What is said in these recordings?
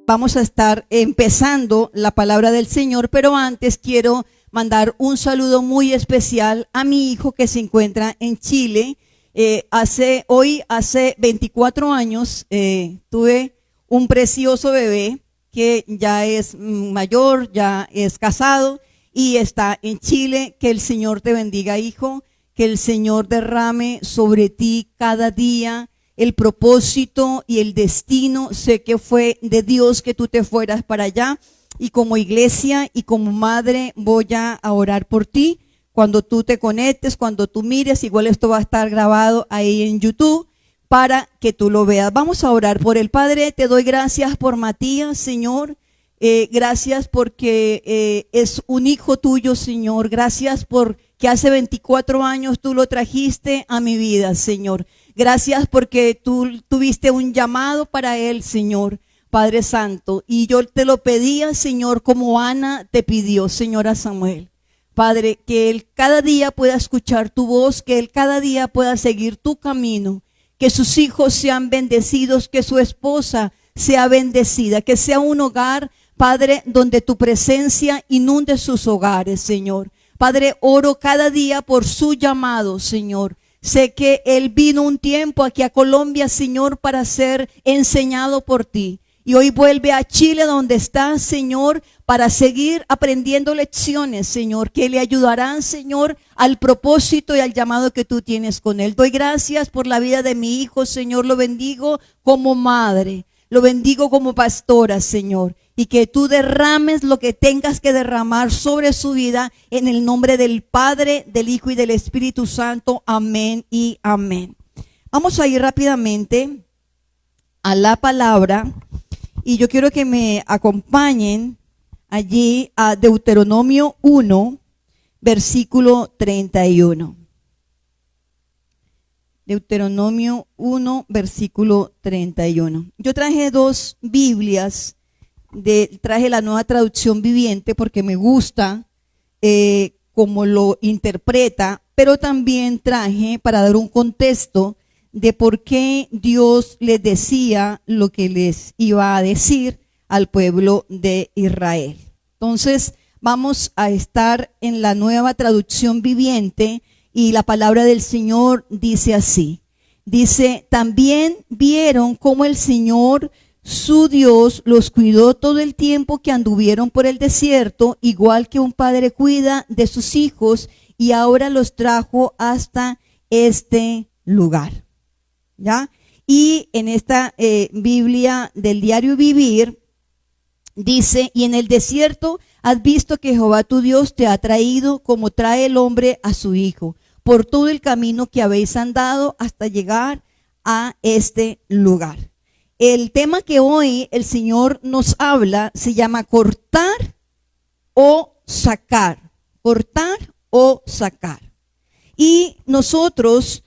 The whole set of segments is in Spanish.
vamos a estar empezando la palabra del Señor, pero antes quiero mandar un saludo muy especial a mi hijo que se encuentra en Chile. Hace 24 años tuve un precioso bebé que ya es mayor, ya es casado y está en Chile. Que el Señor te bendiga, hijo, que el Señor derrame sobre ti cada día el propósito y el destino. Sé que fue de Dios que tú te fueras para allá, y como iglesia y como madre voy a orar por ti. Cuando tú te conectes, cuando tú mires, igual esto va a estar grabado ahí en YouTube para que tú lo veas. Vamos a orar por el Padre. Te doy gracias por Matías, Señor. Gracias porque es un hijo tuyo, Señor. Gracias por que hace 24 años tú lo trajiste a mi vida, Señor. Gracias porque tú tuviste un llamado para él, Señor, Padre Santo. Y yo te lo pedía, Señor, como Ana te pidió, Señor, a Samuel. Padre, que él cada día pueda escuchar tu voz, que él cada día pueda seguir tu camino, que sus hijos sean bendecidos, que su esposa sea bendecida, que sea un hogar, Padre, donde tu presencia inunde sus hogares, Señor. Padre, oro cada día por su llamado, Señor. Sé que él vino un tiempo aquí a Colombia, Señor, para ser enseñado por ti. Y hoy vuelve a Chile, donde está, Señor, para seguir aprendiendo lecciones, Señor, que le ayudarán, Señor, al propósito y al llamado que tú tienes con él. Doy gracias por la vida de mi hijo, Señor. Lo bendigo como madre, lo bendigo como pastora, Señor. Y que tú derrames lo que tengas que derramar sobre su vida, en el nombre del Padre, del Hijo y del Espíritu Santo. Amén y amén. Vamos a ir rápidamente a la palabra, y yo quiero que me acompañen allí a Deuteronomio 1, versículo 31. Deuteronomio 1, versículo 31. Yo traje dos Biblias. Traje la Nueva Traducción Viviente porque me gusta cómo lo interpreta, pero también traje para dar un contexto de por qué Dios les decía lo que les iba a decir al pueblo de Israel. Entonces vamos a estar en la Nueva Traducción Viviente, y la palabra del Señor dice así. Dice: también vieron cómo el Señor su Dios los cuidó todo el tiempo que anduvieron por el desierto, igual que un padre cuida de sus hijos, y ahora los trajo hasta este lugar. ¿Ya? Y en esta Biblia del Diario Vivir dice: y en el desierto has visto que Jehová tu Dios te ha traído, como trae el hombre a su hijo, por todo el camino que habéis andado hasta llegar a este lugar. El tema que hoy el Señor nos habla se llama cortar o sacar. Cortar o sacar. Y nosotros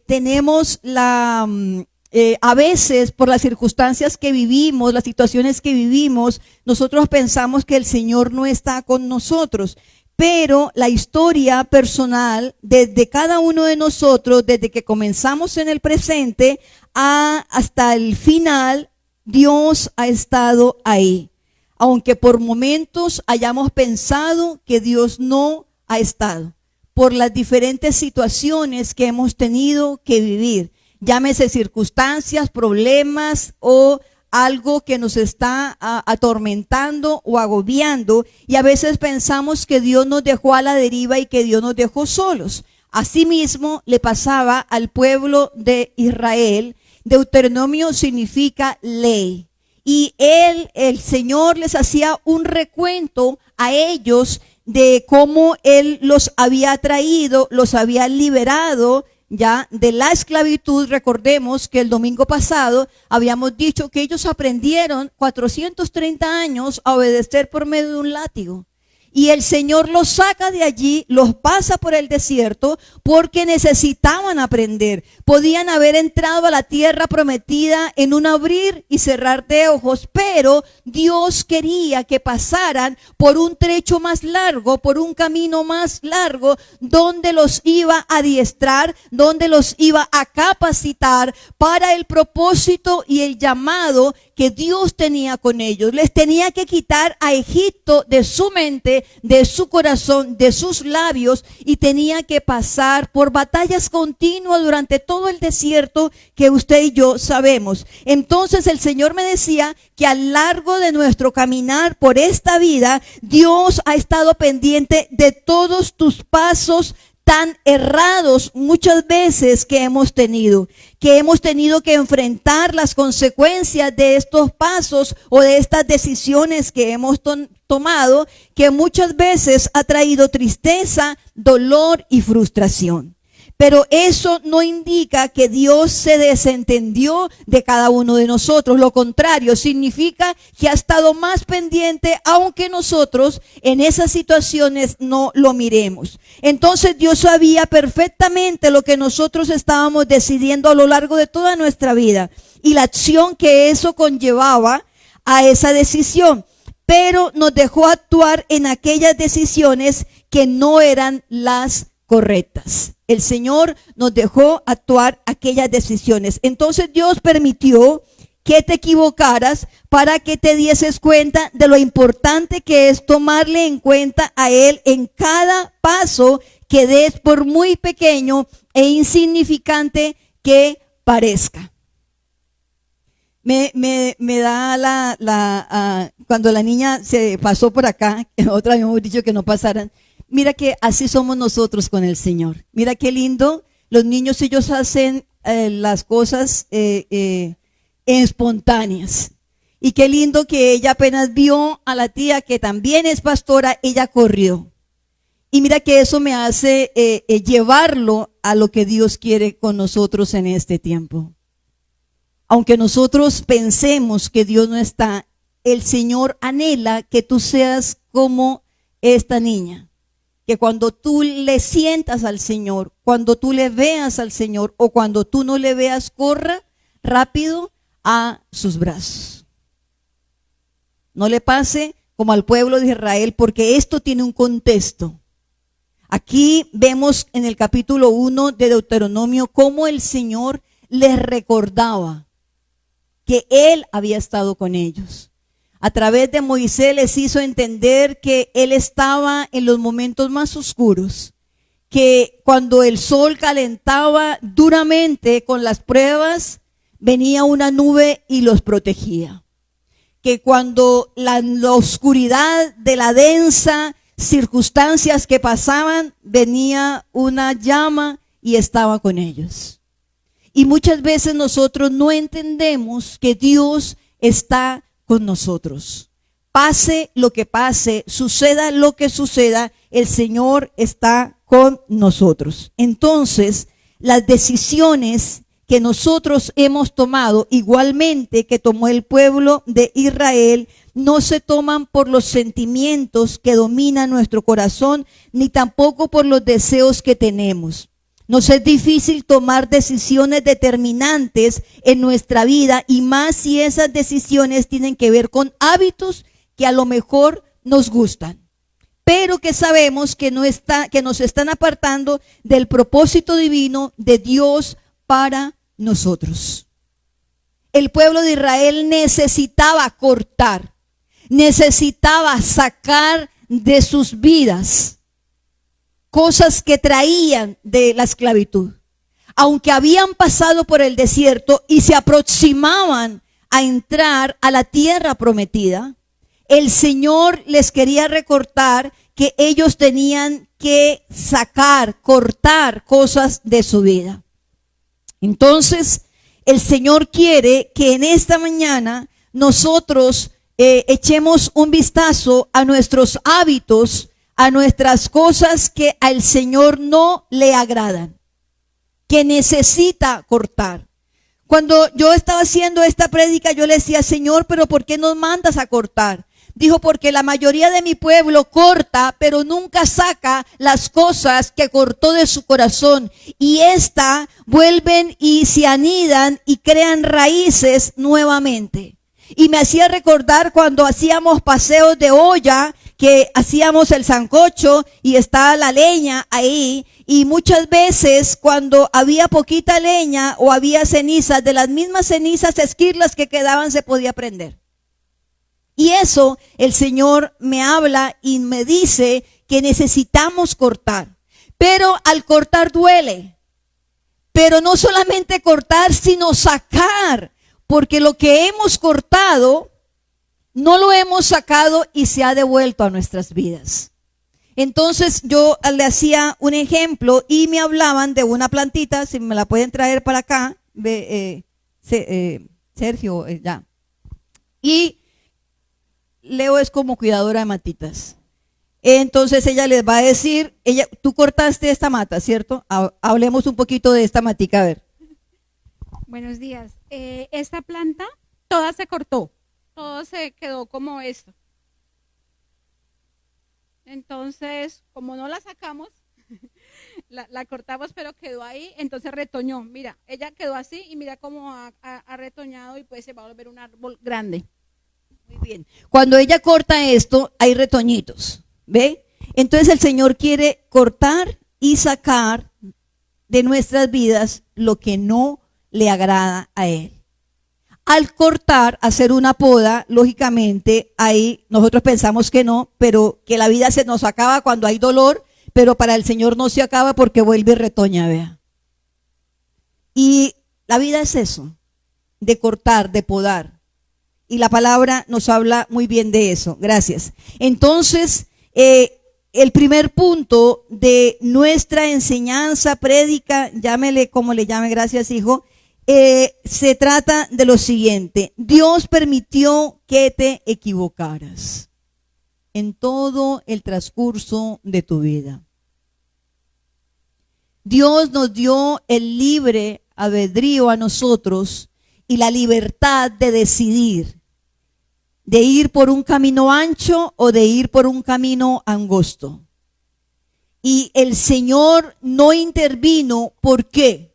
tenemos a veces, por las circunstancias que vivimos, las situaciones que vivimos, nosotros pensamos que el Señor no está con nosotros. Pero la historia personal desde cada uno de nosotros, desde que comenzamos en el presente hasta el final, Dios ha estado ahí. Aunque por momentos hayamos pensado que Dios no ha estado, por las diferentes situaciones que hemos tenido que vivir, llámese circunstancias, problemas o algo que nos está atormentando o agobiando, y a veces pensamos que Dios nos dejó a la deriva y que Dios nos dejó solos. Asimismo le pasaba al pueblo de Israel. Deuteronomio significa ley, y el Señor les hacía un recuento a ellos de cómo Él los había traído, los había liberado ya de la esclavitud. Recordemos que el domingo pasado habíamos dicho que ellos aprendieron 430 años a obedecer por medio de un látigo. Y el Señor los saca de allí, los pasa por el desierto porque necesitaban aprender. Podían haber entrado a la tierra prometida en un abrir y cerrar de ojos, pero Dios quería que pasaran por un trecho más largo, por un camino más largo, donde los iba a adiestrar, donde los iba a capacitar para el propósito y el llamado que Dios tenía con ellos. Les tenía que quitar a Egipto de su mente, de su corazón, de sus labios, y tenía que pasar por batallas continuas durante todo el desierto que usted y yo sabemos. Entonces el Señor me decía que a lo largo de nuestro caminar por esta vida, Dios ha estado pendiente de todos tus pasos tan errados muchas veces que hemos tenido que enfrentar las consecuencias de estos pasos o de estas decisiones que hemos tomado, que muchas veces ha traído tristeza, dolor y frustración. Pero eso no indica que Dios se desentendió de cada uno de nosotros. Lo contrario, significa que ha estado más pendiente, aunque nosotros en esas situaciones no lo miremos. Entonces Dios sabía perfectamente lo que nosotros estábamos decidiendo a lo largo de toda nuestra vida y la acción que eso conllevaba a esa decisión. Pero nos dejó actuar en aquellas decisiones que no eran las correctas. El Señor nos dejó actuar aquellas decisiones. Entonces Dios permitió que te equivocaras para que te dieses cuenta de lo importante que es tomarle en cuenta a Él en cada paso que des, por muy pequeño e insignificante que parezca. Me da cuando la niña se pasó por acá, otra vez hemos dicho que no pasaran. Mira que así somos nosotros con el Señor. Mira qué lindo. Los niños, ellos hacen las cosas espontáneas. Y qué lindo que ella apenas vio a la tía que también es pastora, ella corrió. Y mira que eso me hace llevarlo a lo que Dios quiere con nosotros en este tiempo. Aunque nosotros pensemos que Dios no está, el Señor anhela que tú seas como esta niña. Que cuando tú le sientas al Señor, cuando tú le veas al Señor o cuando tú no le veas, corra rápido a sus brazos. No le pase como al pueblo de Israel, porque esto tiene un contexto. Aquí vemos en el capítulo 1 de Deuteronomio cómo el Señor les recordaba que Él había estado con ellos. A través de Moisés les hizo entender que Él estaba en los momentos más oscuros, que cuando el sol calentaba duramente con las pruebas, venía una nube y los protegía. Que cuando la oscuridad de la densa circunstancias que pasaban, venía una llama y estaba con ellos. Y muchas veces nosotros no entendemos que Dios está con nosotros. Pase lo que pase, suceda lo que suceda, el Señor está con nosotros. Entonces, las decisiones que nosotros hemos tomado, igualmente que tomó el pueblo de Israel, no se toman por los sentimientos que dominan nuestro corazón, ni tampoco por los deseos que tenemos. Nos es difícil tomar decisiones determinantes en nuestra vida, y más si esas decisiones tienen que ver con hábitos que a lo mejor nos gustan, pero que sabemos que nos están apartando del propósito divino de Dios para nosotros. El pueblo de Israel necesitaba cortar, necesitaba sacar de sus vidas cosas que traían de la esclavitud. Aunque habían pasado por el desierto y se aproximaban a entrar a la tierra prometida, el Señor les quería recordar que ellos tenían que sacar, cortar cosas de su vida. Entonces, el Señor quiere que en esta mañana nosotros echemos un vistazo a nuestros hábitos, a nuestras cosas que al Señor no le agradan, que necesita cortar. Cuando yo estaba haciendo esta prédica, yo le decía, Señor, pero ¿por qué nos mandas a cortar? Dijo, porque la mayoría de mi pueblo corta, pero nunca saca las cosas que cortó de su corazón. Y vuelven y se anidan y crean raíces nuevamente. Y me hacía recordar cuando hacíamos paseos de olla, que hacíamos el sancocho y estaba la leña ahí, y muchas veces cuando había poquita leña o había cenizas, de las mismas cenizas esquirlas que quedaban se podía prender. Y eso el Señor me habla y me dice que necesitamos cortar. Pero al cortar duele. Pero no solamente cortar, sino sacar. Porque lo que hemos cortado, no lo hemos sacado y se ha devuelto a nuestras vidas. Entonces yo le hacía un ejemplo y me hablaban de una plantita, si me la pueden traer para acá, Sergio, ya. Y Leo es como cuidadora de matitas. Entonces ella les va a decir, tú cortaste esta mata, ¿cierto? Hablemos un poquito de esta matica, a ver. Buenos días. Esta planta, toda se cortó, todo se quedó como esto. Entonces, como no la sacamos, la cortamos, pero quedó ahí, entonces retoñó. Mira, ella quedó así y mira cómo ha retoñado y pues se va a volver un árbol grande. Muy bien. Cuando ella corta esto, hay retoñitos, ¿ve? Entonces el Señor quiere cortar y sacar de nuestras vidas lo que no le agrada a Él. Al cortar, hacer una poda, lógicamente, ahí nosotros pensamos que no, pero que la vida se nos acaba cuando hay dolor, pero para el Señor no se acaba porque vuelve y retoña, vea. Y la vida es eso, de cortar, de podar. Y la palabra nos habla muy bien de eso. Gracias. Entonces, el primer punto de nuestra enseñanza, prédica, llámele como le llame, gracias hijo, se trata de lo siguiente. Dios permitió que te equivocaras en todo el transcurso de tu vida. Dios nos dio el libre albedrío a nosotros y la libertad de decidir, de ir por un camino ancho o de ir por un camino angosto. Y el Señor no intervino, ¿por qué?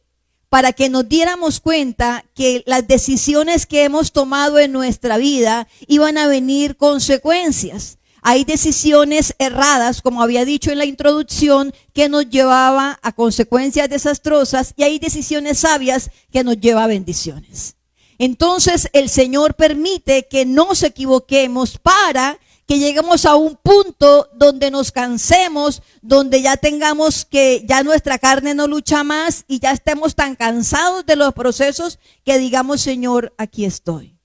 Para que nos diéramos cuenta que las decisiones que hemos tomado en nuestra vida iban a venir consecuencias. Hay decisiones erradas, como había dicho en la introducción, que nos llevaba a consecuencias desastrosas, y hay decisiones sabias que nos llevan a bendiciones. Entonces el Señor permite que nos equivoquemos para que lleguemos a un punto donde nos cansemos, donde ya tengamos que, ya nuestra carne no lucha más y ya estemos tan cansados de los procesos que digamos, Señor, aquí estoy.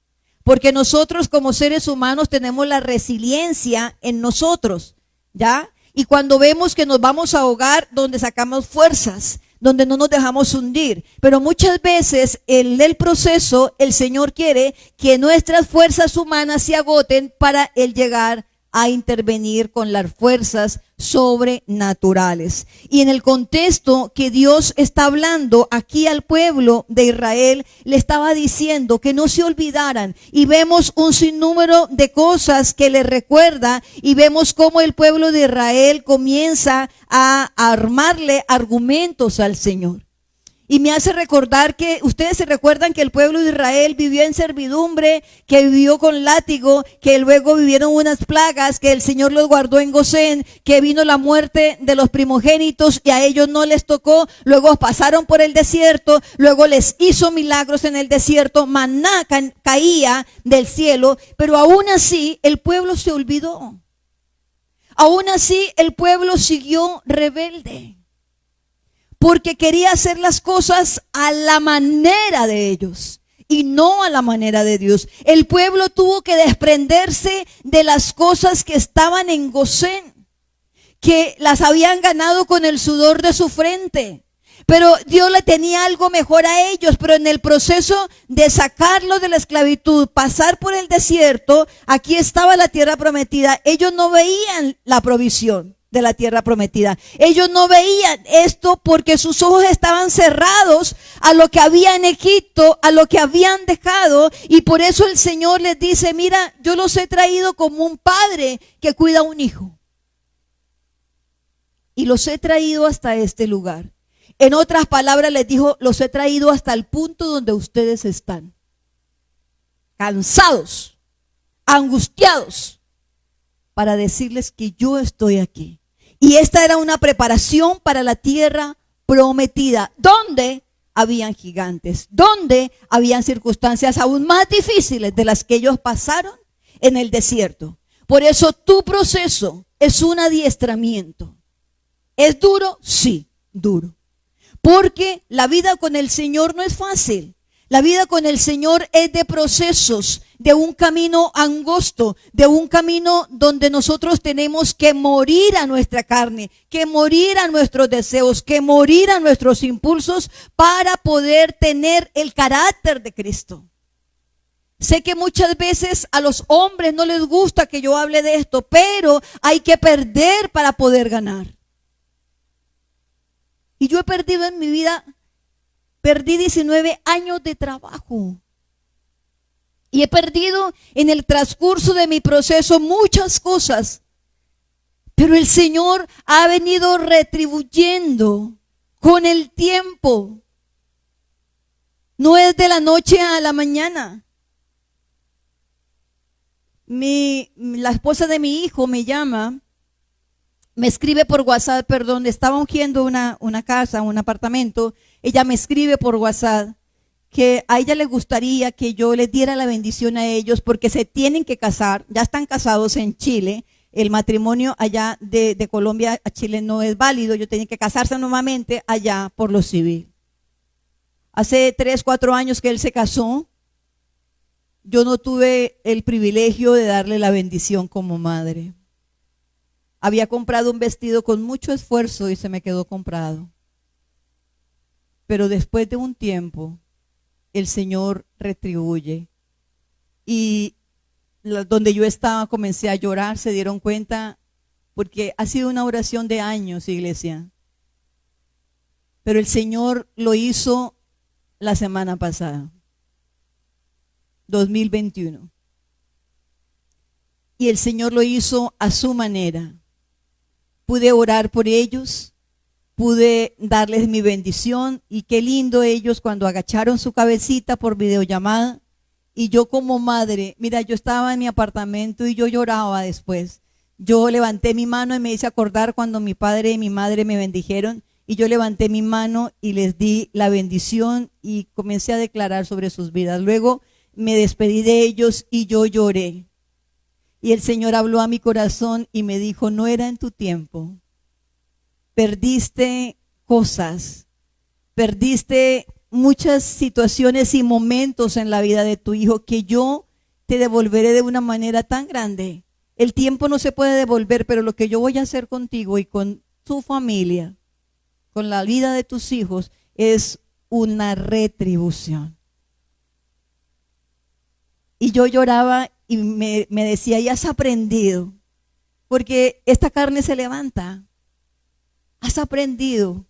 Porque nosotros como seres humanos tenemos la resiliencia en nosotros, ¿ya? Y cuando vemos que nos vamos a ahogar, donde sacamos fuerzas, donde no nos dejamos hundir. Pero muchas veces en el proceso el Señor quiere que nuestras fuerzas humanas se agoten para Él llegar a intervenir con las fuerzas sobrenaturales. Y en el contexto que Dios está hablando aquí al pueblo de Israel, le estaba diciendo que no se olvidaran, y vemos un sinnúmero de cosas que le recuerda, y vemos cómo el pueblo de Israel comienza a armarle argumentos al Señor. Y me hace recordar que ustedes se recuerdan que el pueblo de Israel vivió en servidumbre, que vivió con látigo, que luego vivieron unas plagas, que el Señor los guardó en Gosén, que vino la muerte de los primogénitos y a ellos no les tocó. Luego pasaron por el desierto, luego les hizo milagros en el desierto, maná caía del cielo, pero aún así el pueblo se olvidó. Aún así el pueblo siguió rebelde, porque quería hacer las cosas a la manera de ellos y no a la manera de Dios. El pueblo tuvo que desprenderse de las cosas que estaban en Gosén, que las habían ganado con el sudor de su frente. Pero Dios le tenía algo mejor a ellos, pero en el proceso de sacarlos de la esclavitud, pasar por el desierto, aquí estaba la tierra prometida. Ellos no veían la provisión de la tierra prometida. Ellos no veían esto porque sus ojos estaban cerrados a lo que había en Egipto, a lo que habían dejado, y por eso el Señor les dice, mira, yo los he traído como un padre que cuida a un hijo. Y los he traído hasta este lugar. En otras palabras les dijo, los he traído hasta el punto donde ustedes están. Cansados, angustiados, para decirles que yo estoy aquí. Y esta era una preparación para la tierra prometida, donde habían gigantes, donde habían circunstancias aún más difíciles de las que ellos pasaron en el desierto. Por eso tu proceso es un adiestramiento. ¿Es duro? Sí, duro. Porque la vida con el Señor no es fácil. La vida con el Señor es de procesos, de un camino angosto, de un camino donde nosotros tenemos que morir a nuestra carne, que morir a nuestros deseos, que morir a nuestros impulsos para poder tener el carácter de Cristo. Sé que muchas veces a los hombres no les gusta que yo hable de esto, pero hay que perder para poder ganar. Y yo he perdido en mi vida, perdí 19 años de trabajo. Y he perdido en el transcurso de mi proceso muchas cosas. Pero el Señor ha venido retribuyendo con el tiempo. No es de la noche a la mañana. La esposa de mi hijo me llama, me escribe por WhatsApp, estaba ungiendo una casa, un apartamento. Ella me escribe por WhatsApp que a ella le gustaría que yo les diera la bendición a ellos porque se tienen que casar, ya están casados en Chile. El matrimonio allá de Colombia a Chile no es válido, ellos tienen que casarse nuevamente allá por lo civil. Hace 3, 4 años que él se casó, yo no tuve el privilegio de darle la bendición como madre. Había comprado un vestido con mucho esfuerzo y se me quedó comprado. Pero después de un tiempo, el Señor retribuye. Y donde yo estaba comencé a llorar, se dieron cuenta, porque ha sido una oración de años, iglesia. Pero el Señor lo hizo la semana pasada, 2021. Y el Señor lo hizo a su manera. Pude orar por ellos, pude darles mi bendición y qué lindo ellos cuando agacharon su cabecita por videollamada y yo como madre, mira, yo estaba en mi apartamento y yo lloraba después. Yo levanté mi mano y me hice acordar cuando mi padre y mi madre me bendijeron y yo levanté mi mano y les di la bendición y comencé a declarar sobre sus vidas. Luego me despedí de ellos y yo lloré. Y el Señor habló a mi corazón y me dijo, no era en tu tiempo. Perdiste cosas, perdiste muchas situaciones y momentos en la vida de tu hijo que yo te devolveré de una manera tan grande. El tiempo no se puede devolver, pero lo que yo voy a hacer contigo y con tu familia, con la vida de tus hijos, es una retribución. Y yo lloraba y me decía, ya has aprendido, porque esta carne se levanta. Has aprendido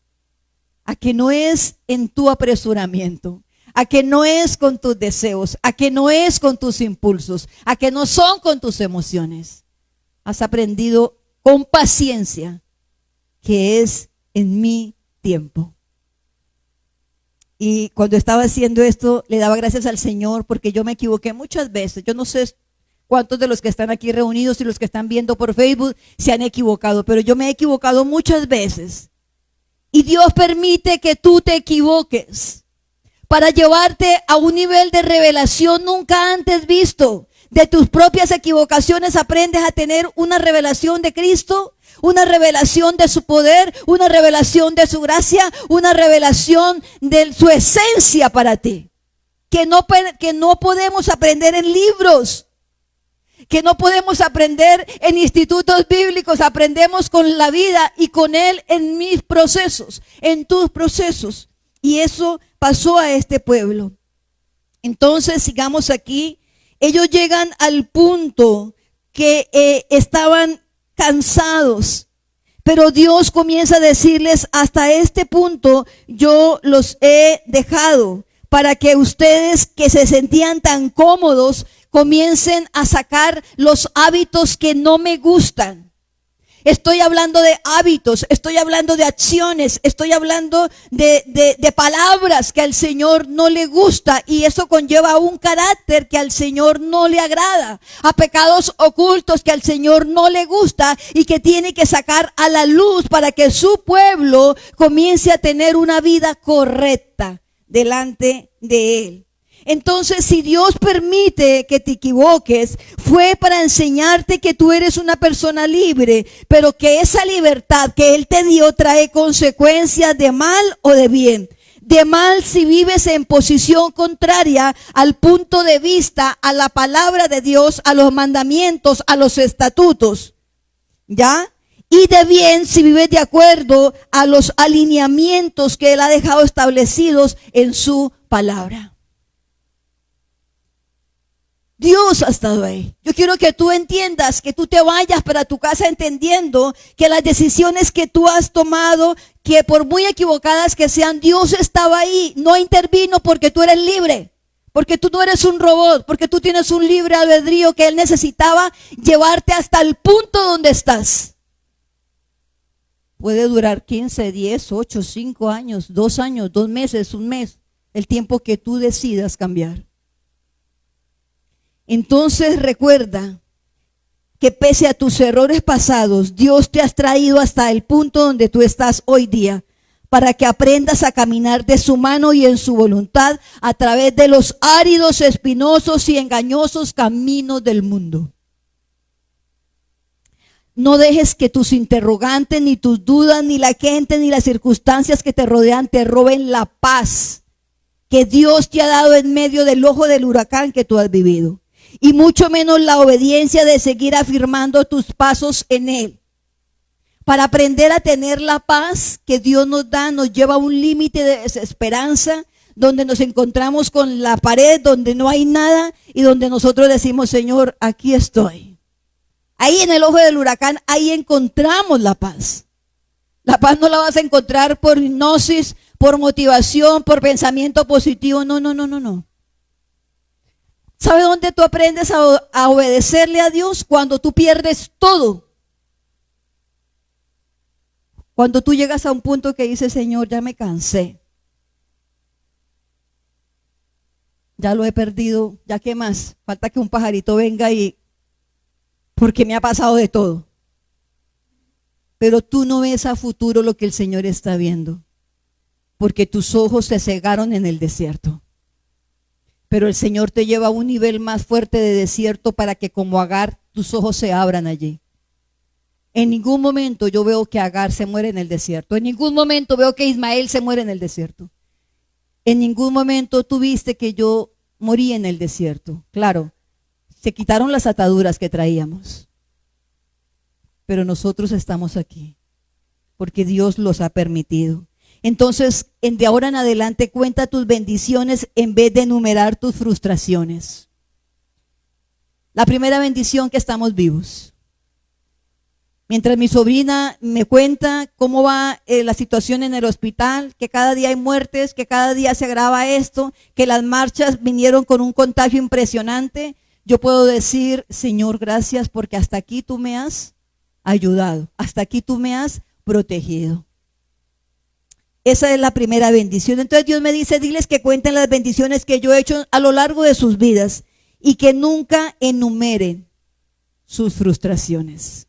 a que no es en tu apresuramiento, a que no es con tus deseos, a que no es con tus impulsos, a que no son con tus emociones. Has aprendido con paciencia que es en mi tiempo. Y cuando estaba haciendo esto, le daba gracias al Señor porque yo me equivoqué muchas veces. Yo no sé cuántos de los que están aquí reunidos y los que están viendo por Facebook se han equivocado, pero yo me he equivocado muchas veces. Y Dios permite que tú te equivoques para llevarte a un nivel de revelación nunca antes visto. De tus propias equivocaciones aprendes a tener una revelación de Cristo, una revelación de su poder, una revelación de su gracia, una revelación de su esencia para ti. Que no podemos aprender en libros, que no podemos aprender en institutos bíblicos, aprendemos con la vida y con Él en mis procesos, en tus procesos. Y eso pasó a este pueblo. Entonces sigamos aquí. Ellos llegan al punto que estaban cansados, pero Dios comienza a decirles, hasta este punto yo los he dejado para que ustedes que se sentían tan cómodos comiencen a sacar los hábitos que no me gustan. Estoy hablando de hábitos, estoy hablando de acciones, estoy hablando de palabras que al Señor no le gusta, y eso conlleva un carácter que al Señor no le agrada, a pecados ocultos que al Señor no le gusta y que tiene que sacar a la luz para que su pueblo comience a tener una vida correcta delante de Él. Entonces, si Dios permite que te equivoques, fue para enseñarte que tú eres una persona libre, pero que esa libertad que Él te dio trae consecuencias de mal o de bien. De mal si vives en posición contraria al punto de vista, a la palabra de Dios, a los mandamientos, a los estatutos, ¿ya? Y de bien si vives de acuerdo a los alineamientos que Él ha dejado establecidos en su palabra. Dios ha estado ahí. Yo quiero que tú entiendas, que tú te vayas para tu casa entendiendo que las decisiones que tú has tomado, que por muy equivocadas que sean, Dios estaba ahí, no intervino porque tú eres libre, porque tú no eres un robot, porque tú tienes un libre albedrío que Él necesitaba llevarte hasta el punto donde estás. Puede durar 15, 10, 8, 5 años, 2 años, 2 meses, 1 mes, el tiempo que tú decidas cambiar. Entonces recuerda que pese a tus errores pasados, Dios te ha traído hasta el punto donde tú estás hoy día, para que aprendas a caminar de su mano y en su voluntad a través de los áridos, espinosos y engañosos caminos del mundo. No dejes que tus interrogantes, ni tus dudas, ni la gente, ni las circunstancias que te rodean te roben la paz que Dios te ha dado en medio del ojo del huracán que tú has vivido. Y mucho menos la obediencia de seguir afirmando tus pasos en Él. Para aprender a tener la paz que Dios nos da, nos lleva a un límite de desesperanza, donde nos encontramos con la pared, donde no hay nada, y donde nosotros decimos: Señor, aquí estoy. Ahí en el ojo del huracán, ahí encontramos la paz. La paz no la vas a encontrar por hipnosis, por motivación, por pensamiento positivo. No. ¿Sabe dónde tú aprendes a obedecerle a Dios? Cuando tú pierdes todo. Cuando tú llegas a un punto que dices: Señor, ya me cansé. Ya lo he perdido, ¿ya qué más? Falta que un pajarito venga porque me ha pasado de todo. Pero tú no ves a futuro lo que el Señor está viendo, porque tus ojos se cegaron en el desierto. Pero el Señor te lleva a un nivel más fuerte de desierto para que, como Agar, tus ojos se abran allí. En ningún momento yo veo que Agar se muere en el desierto. En ningún momento veo que Ismael se muere en el desierto. En ningún momento tú viste que yo morí en el desierto. Claro, se quitaron las ataduras que traíamos. Pero nosotros estamos aquí porque Dios los ha permitido. Entonces, de ahora en adelante, cuenta tus bendiciones en vez de enumerar tus frustraciones. La primera bendición, que estamos vivos. Mientras mi sobrina me cuenta cómo va la situación en el hospital, que cada día hay muertes, que cada día se agrava esto, que las marchas vinieron con un contagio impresionante, yo puedo decir: Señor, gracias, porque hasta aquí tú me has ayudado, hasta aquí tú me has protegido. Esa es la primera bendición. Entonces Dios me dice: diles que cuenten las bendiciones que yo he hecho a lo largo de sus vidas y que nunca enumeren sus frustraciones.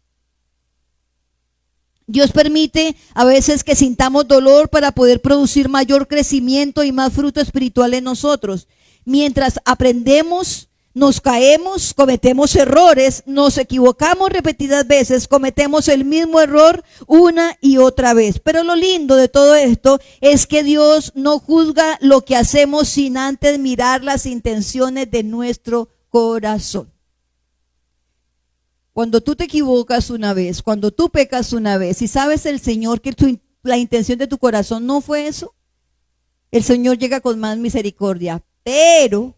Dios permite a veces que sintamos dolor para poder producir mayor crecimiento y más fruto espiritual en nosotros. Mientras aprendemos, nos caemos, cometemos errores, nos equivocamos repetidas veces, cometemos el mismo error una y otra vez. Pero lo lindo de todo esto es que Dios no juzga lo que hacemos sin antes mirar las intenciones de nuestro corazón. Cuando tú te equivocas una vez, cuando tú pecas una vez, y sabes el Señor que la intención de tu corazón no fue eso, el Señor llega con más misericordia. Pero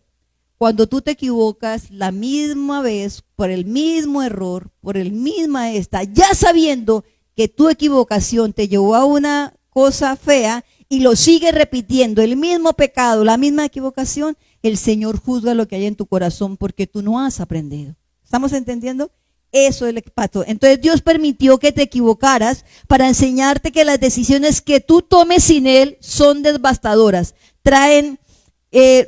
cuando tú te equivocas la misma vez, por el mismo error, por el misma ya sabiendo que tu equivocación te llevó a una cosa fea y lo sigues repitiendo, el mismo pecado, la misma equivocación, el Señor juzga lo que hay en tu corazón porque tú no has aprendido. ¿Estamos entendiendo? Eso es lo que pasó. Entonces Dios permitió que te equivocaras para enseñarte que las decisiones que tú tomes sin Él son devastadoras. Traen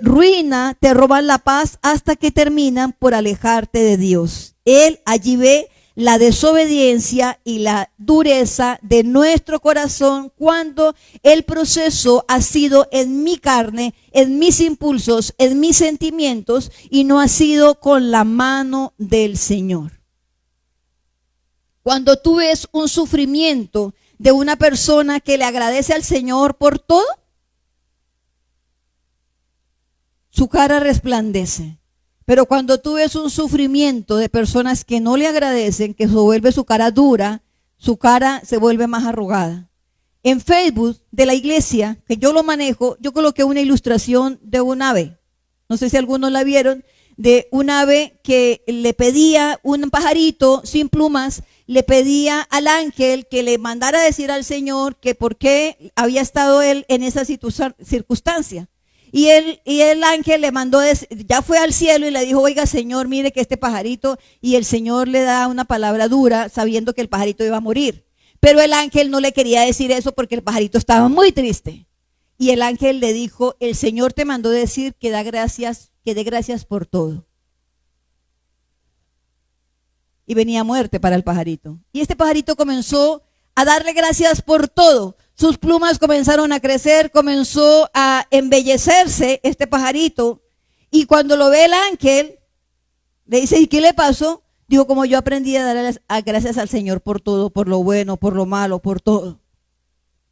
ruina, te roban la paz hasta que terminan por alejarte de Dios. Él allí ve la desobediencia y la dureza de nuestro corazón cuando el proceso ha sido en mi carne, en mis impulsos, en mis sentimientos y no ha sido con la mano del Señor. Cuando tú ves un sufrimiento de una persona que le agradece al Señor por todo, su cara resplandece. Pero cuando tú ves un sufrimiento de personas que no le agradecen, que se vuelve su cara dura, su cara se vuelve más arrugada. En Facebook de la iglesia, que yo lo manejo, yo coloqué una ilustración de un ave. No sé si algunos la vieron, de un ave que le pedía, un pajarito sin plumas, le pedía al ángel que le mandara a decir al Señor que por qué había estado él en esa circunstancia. Y el ángel le mandó, ya fue al cielo y le dijo, oiga Señor, mire que este pajarito, y el Señor le da una palabra dura sabiendo que el pajarito iba a morir. Pero el ángel no le quería decir eso porque el pajarito estaba muy triste. Y el ángel le dijo, el Señor te mandó decir que dé gracias por todo. Y venía muerte para el pajarito. Y este pajarito comenzó a darle gracias por todo. Sus plumas comenzaron a crecer, comenzó a embellecerse este pajarito. Y cuando lo ve el ángel, le dice, ¿y qué le pasó? Dijo, como yo aprendí a darle gracias al Señor por todo, por lo bueno, por lo malo, por todo.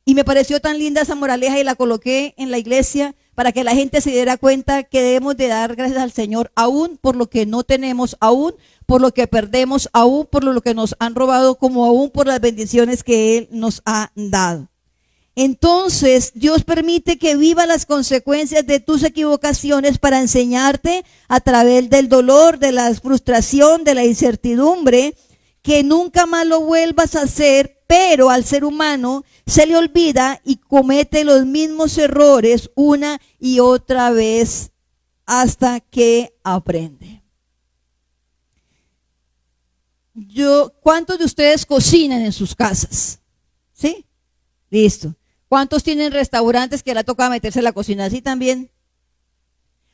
Y me pareció tan linda esa moraleja y la coloqué en la iglesia para que la gente se diera cuenta que debemos de dar gracias al Señor aún por lo que no tenemos, aún por lo que perdemos, aún por lo que nos han robado, como aún por las bendiciones que Él nos ha dado. Entonces Dios permite que viva las consecuencias de tus equivocaciones para enseñarte a través del dolor, de la frustración, de la incertidumbre, que nunca más lo vuelvas a hacer. Pero al ser humano se le olvida y comete los mismos errores una y otra vez hasta que aprende. ¿Cuántos de ustedes cocinan en sus casas? ¿Sí? Listo. ¿Cuántos tienen restaurantes que le ha tocado meterse en la cocina? ¿Sí también?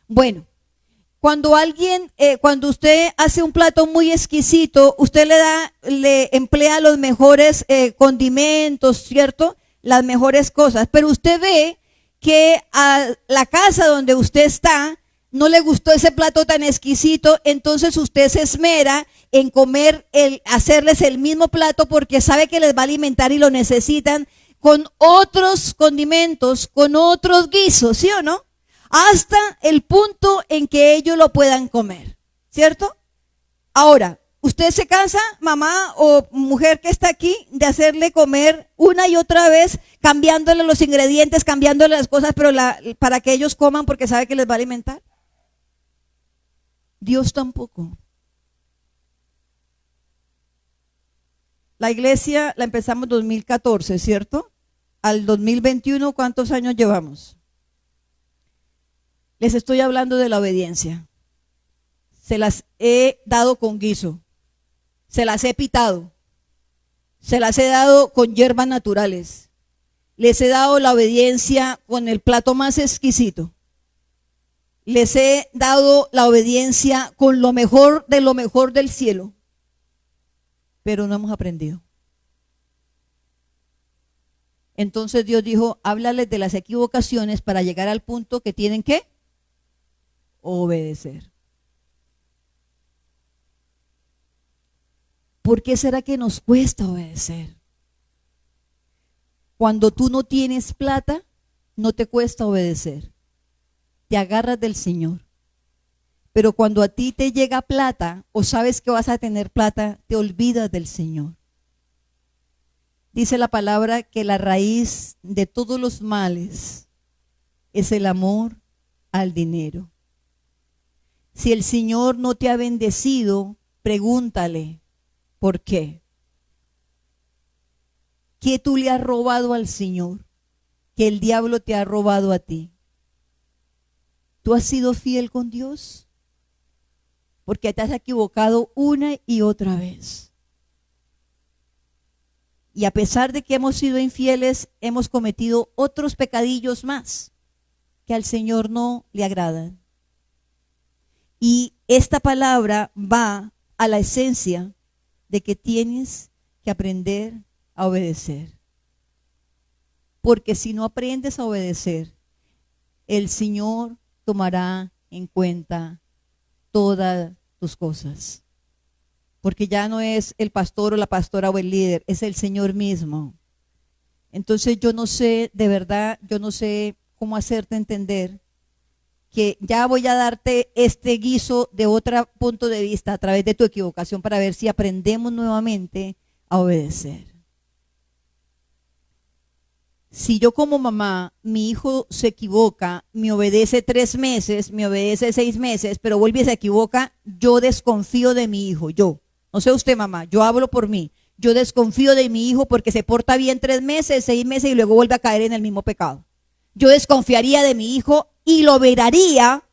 Bueno, cuando usted hace un plato muy exquisito, usted le emplea los mejores condimentos, ¿cierto? Las mejores cosas. Pero usted ve que a la casa donde usted está no le gustó ese plato tan exquisito, entonces usted se esmera en hacerles el mismo plato porque sabe que les va a alimentar y lo necesitan, con otros condimentos, con otros guisos, ¿sí o no? Hasta el punto en que ellos lo puedan comer, ¿cierto? Ahora, usted se cansa, mamá o mujer que está aquí, de hacerle comer una y otra vez, cambiándole los ingredientes, cambiándole las cosas, pero para que ellos coman porque sabe que les va a alimentar. Dios tampoco. La iglesia la empezamos en 2014, ¿cierto? Al 2021, ¿cuántos años llevamos? Les estoy hablando de la obediencia. Se las he dado con guiso, se las he pitado, se las he dado con hierbas naturales, les he dado la obediencia con el plato más exquisito, les he dado la obediencia con lo mejor del cielo, pero no hemos aprendido. Entonces Dios dijo, háblales de las equivocaciones para llegar al punto que tienen que obedecer. ¿Por qué será que nos cuesta obedecer? Cuando tú no tienes plata, no te cuesta obedecer. Te agarras del Señor. Pero cuando a ti te llega plata o sabes que vas a tener plata, te olvidas del Señor. Dice la palabra que la raíz de todos los males es el amor al dinero. Si el Señor no te ha bendecido, pregúntale, ¿por qué? ¿Qué tú le has robado al Señor? Que el diablo te ha robado a ti. ¿Tú has sido fiel con Dios? porque te has equivocado una y otra vez. Y a pesar de que hemos sido infieles, hemos cometido otros pecadillos más que al Señor no le agradan. Y esta palabra va a la esencia de que tienes que aprender a obedecer. Porque si no aprendes a obedecer, el Señor tomará en cuenta todas tus cosas. Porque ya no es el pastor o la pastora o el líder, es el Señor mismo. Entonces yo no sé, de verdad, yo no sé cómo hacerte entender que ya voy a darte este guiso de otro punto de vista a través de tu equivocación para ver si aprendemos nuevamente a obedecer. Si yo como mamá, mi hijo se equivoca, me obedece 3 meses, me obedece 6 meses, pero vuelve y se equivoca, yo desconfío de mi hijo, yo. No sé usted, mamá, yo hablo por mí. Yo desconfío de mi hijo porque se porta bien 3 meses, 6 meses y luego vuelve a caer en el mismo pecado. Yo desconfiaría de mi hijo y lo veraría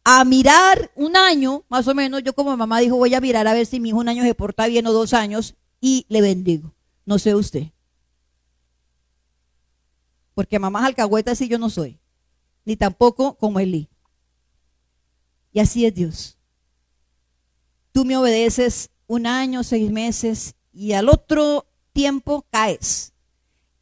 a mirar 1 año, más o menos. Yo como mamá dijo, voy a mirar a ver si mi hijo 1 año se porta bien o 2 años y le bendigo. No sé usted. Porque mamás alcahuetas sí yo no soy, ni tampoco como Elí. Y así es Dios. Tú me obedeces 1 año, 6 meses y al otro tiempo caes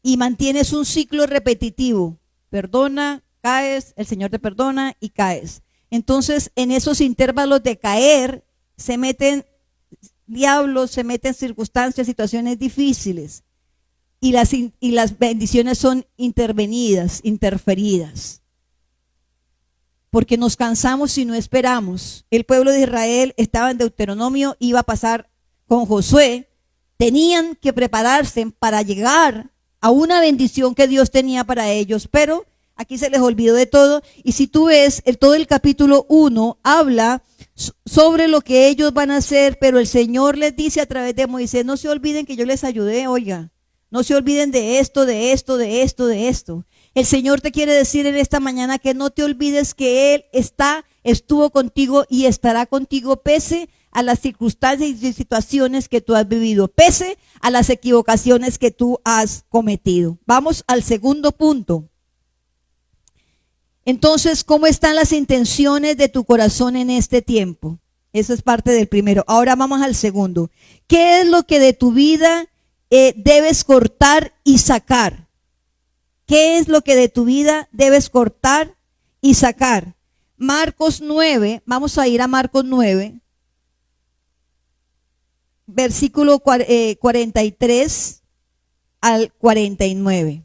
y mantienes un ciclo repetitivo. Perdona, caes, el Señor te perdona y caes. Entonces en esos intervalos de caer se meten diablos, se meten circunstancias, situaciones difíciles. Y las bendiciones son interferidas. Porque nos cansamos y no esperamos. El pueblo de Israel estaba en Deuteronomio, iba a pasar con Josué. Tenían que prepararse para llegar a una bendición que Dios tenía para ellos. Pero aquí se les olvidó de todo. Y si tú ves, todo el capítulo 1 habla sobre lo que ellos van a hacer. Pero el Señor les dice a través de Moisés, no se olviden que yo les ayudé, oiga. No se olviden de esto, de esto, de esto, de esto. El Señor te quiere decir en esta mañana que no te olvides que Él estuvo contigo y estará contigo pese a las circunstancias y situaciones que tú has vivido, pese a las equivocaciones que tú has cometido. Vamos al segundo punto. Entonces, ¿cómo están las intenciones de tu corazón en este tiempo? Eso es parte del primero. Ahora vamos al segundo. ¿Qué es lo que de tu vida debes cortar y sacar? ¿Qué es lo que de tu vida debes cortar y sacar? Marcos 9, vamos a ir a Marcos 9, versículo 43 al 49.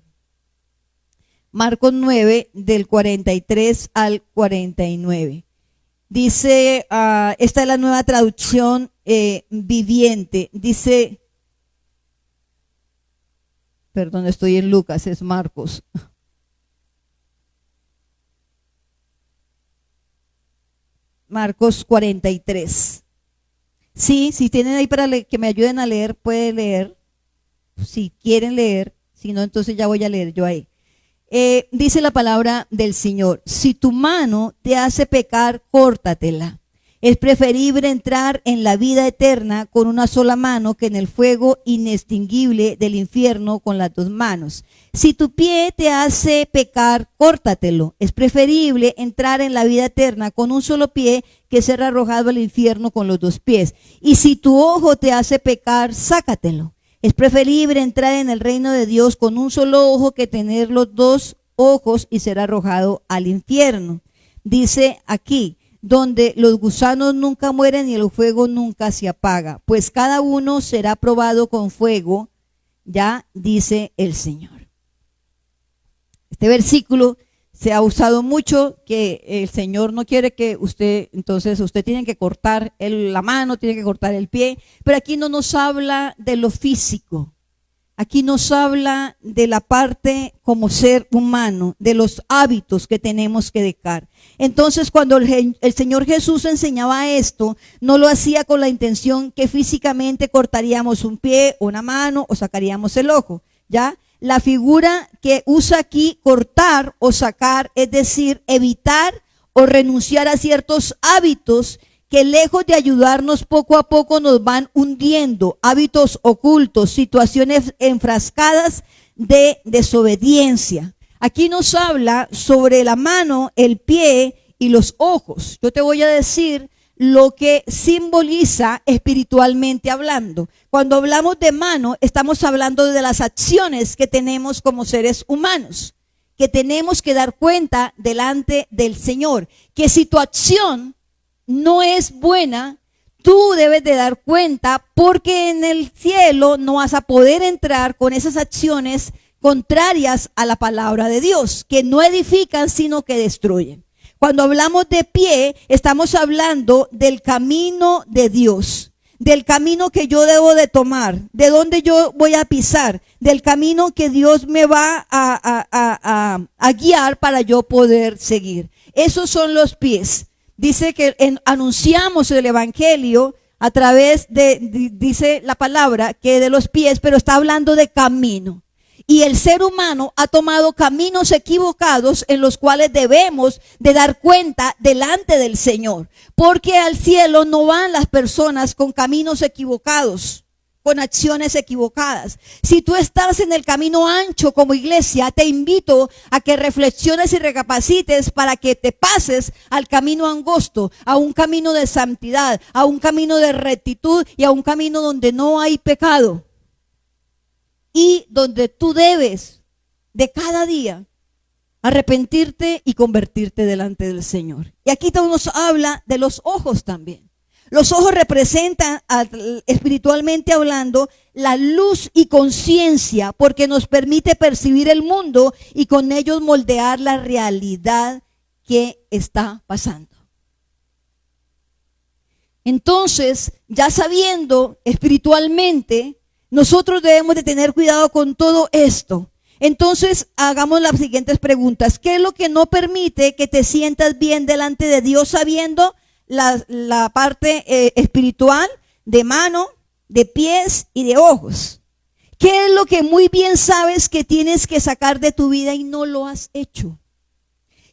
Marcos 9, del 43 al 49. Dice, esta es la nueva traducción viviente. Dice, perdón, estoy en Lucas, es Marcos. Marcos 43. Sí, si tienen ahí para que me ayuden a leer, pueden leer. Si quieren leer, si no, entonces ya voy a leer yo ahí. Dice la palabra del Señor, si tu mano te hace pecar, córtatela. Es preferible entrar en la vida eterna con una sola mano que en el fuego inextinguible del infierno con las 2 manos. Si tu pie te hace pecar, córtatelo. Es preferible entrar en la vida eterna con un solo pie que ser arrojado al infierno con los 2 pies. Y si tu ojo te hace pecar, sácatelo. Es preferible entrar en el reino de Dios con un solo ojo que tener los 2 ojos y ser arrojado al infierno. Dice aquí, donde los gusanos nunca mueren y el fuego nunca se apaga, pues cada uno será probado con fuego, ya dice el Señor. Este versículo se ha usado mucho, que el Señor no quiere que entonces usted tiene que cortar la mano, tiene que cortar el pie, pero aquí no nos habla de lo físico. Aquí nos habla de la parte como ser humano, de los hábitos que tenemos que dejar. Entonces, cuando el Señor Jesús enseñaba esto, no lo hacía con la intención que físicamente cortaríamos un pie, una mano o sacaríamos el ojo, ¿ya? La figura que usa aquí, cortar o sacar, es decir, evitar o renunciar a ciertos hábitos que lejos de ayudarnos poco a poco nos van hundiendo, hábitos ocultos, situaciones enfrascadas de desobediencia. Aquí nos habla sobre la mano, el pie y los ojos. Yo te voy a decir lo que simboliza espiritualmente hablando. Cuando hablamos de mano, estamos hablando de las acciones que tenemos como seres humanos, que tenemos que dar cuenta delante del Señor, que si tu acción no es buena, tú debes de dar cuenta, porque en el cielo no vas a poder entrar con esas acciones contrarias a la palabra de Dios, que no edifican sino que destruyen. Cuando hablamos de pie, estamos hablando del camino de Dios, del camino que yo debo de tomar, de donde yo voy a pisar, del camino que Dios me va a guiar para yo poder seguir. Esos son los pies. Dice que anunciamos el evangelio a través dice la palabra que de los pies, pero está hablando de camino. Y el ser humano ha tomado caminos equivocados en los cuales debemos de dar cuenta delante del Señor. Porque al cielo no van las personas con caminos equivocados, con acciones equivocadas. Si tú estás en el camino ancho como iglesia, te invito a que reflexiones y recapacites para que te pases al camino angosto, a un camino de santidad, a un camino de rectitud y a un camino donde no hay pecado. Y donde tú debes de cada día arrepentirte y convertirte delante del Señor. Y aquí nos habla de los ojos también. Los ojos representan, espiritualmente hablando, la luz y conciencia, porque nos permite percibir el mundo y con ellos moldear la realidad que está pasando. Entonces, ya sabiendo espiritualmente, nosotros debemos de tener cuidado con todo esto. Entonces, hagamos las siguientes preguntas. ¿Qué es lo que no permite que te sientas bien delante de Dios sabiendo la parte espiritual de mano, de pies y de ojos? ¿Qué es lo que muy bien sabes que tienes que sacar de tu vida y no lo has hecho?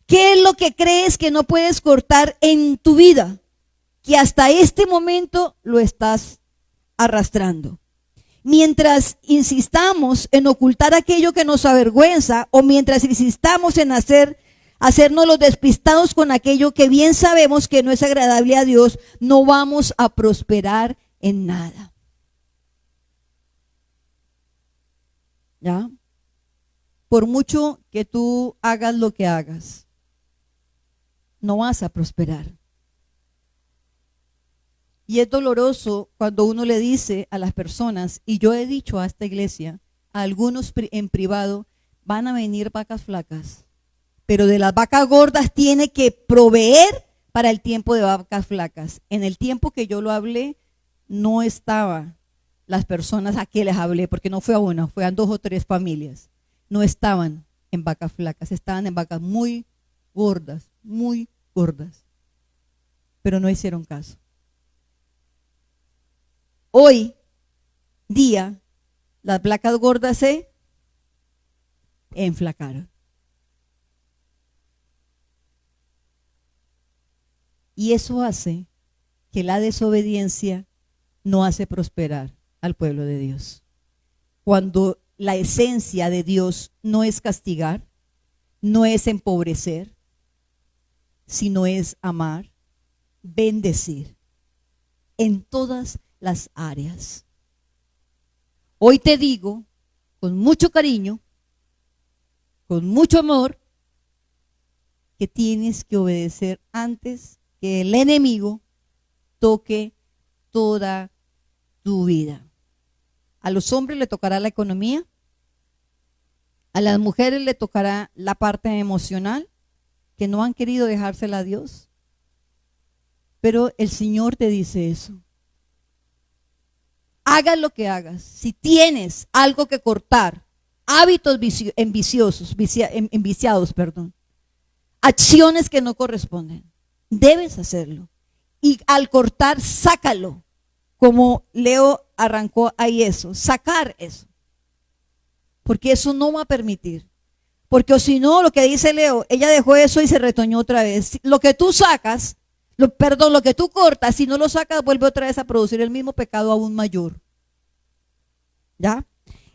¿Qué es lo que crees que no puedes cortar en tu vida, que hasta este momento lo estás arrastrando? Mientras insistamos en ocultar aquello que nos avergüenza, o mientras insistamos en hacernos los despistados con aquello que bien sabemos que no es agradable a Dios, no vamos a prosperar en nada. ¿Ya? Por mucho que tú hagas lo que hagas, no vas a prosperar. Y es doloroso cuando uno le dice a las personas, y yo he dicho a esta iglesia, a algunos en privado, van a venir vacas flacas, pero de las vacas gordas tiene que proveer para el tiempo de vacas flacas. En el tiempo que yo lo hablé, no estaban las personas a que les hablé, porque no fue a una, fue a 2 o 3 familias. No estaban en vacas flacas, estaban en vacas muy gordas, pero no hicieron caso. Hoy día, las vacas gordas se enflacaron. Y eso hace que la desobediencia no hace prosperar al pueblo de Dios. Cuando la esencia de Dios no es castigar, no es empobrecer, sino es amar, bendecir en todas las áreas. Hoy te digo, con mucho cariño, con mucho amor, que tienes que obedecer antes que el enemigo toque toda tu vida. A los hombres le tocará la economía, a las mujeres le tocará la parte emocional, que no han querido dejársela a Dios. Pero el Señor te dice eso. Hagas lo que hagas, si tienes algo que cortar, hábitos enviciados, acciones que no corresponden, debes hacerlo. Y al cortar, sácalo, como Leo arrancó ahí eso, sacar eso. Porque eso no va a permitir. Porque o si no, lo que dice Leo, ella dejó eso y se retoñó otra vez. Lo que tú sacas, Lo que tú cortas, si no lo sacas, vuelve otra vez a producir el mismo pecado aún mayor. ¿Ya?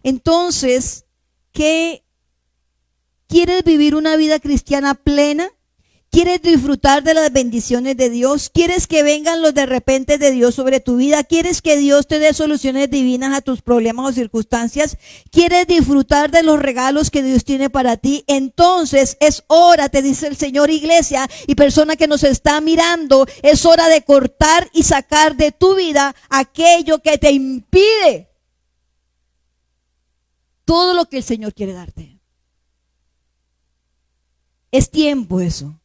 Entonces, ¿qué quieres vivir una vida cristiana plena? ¿Quieres disfrutar de las bendiciones de Dios? ¿Quieres que vengan los de repente de Dios sobre tu vida? ¿Quieres que Dios te dé soluciones divinas a tus problemas o circunstancias? ¿Quieres disfrutar de los regalos que Dios tiene para ti? Entonces es hora, te dice el Señor, iglesia y persona que nos está mirando, es hora de cortar y sacar de tu vida aquello que te impide todo lo que el Señor quiere darte. Es tiempo eso.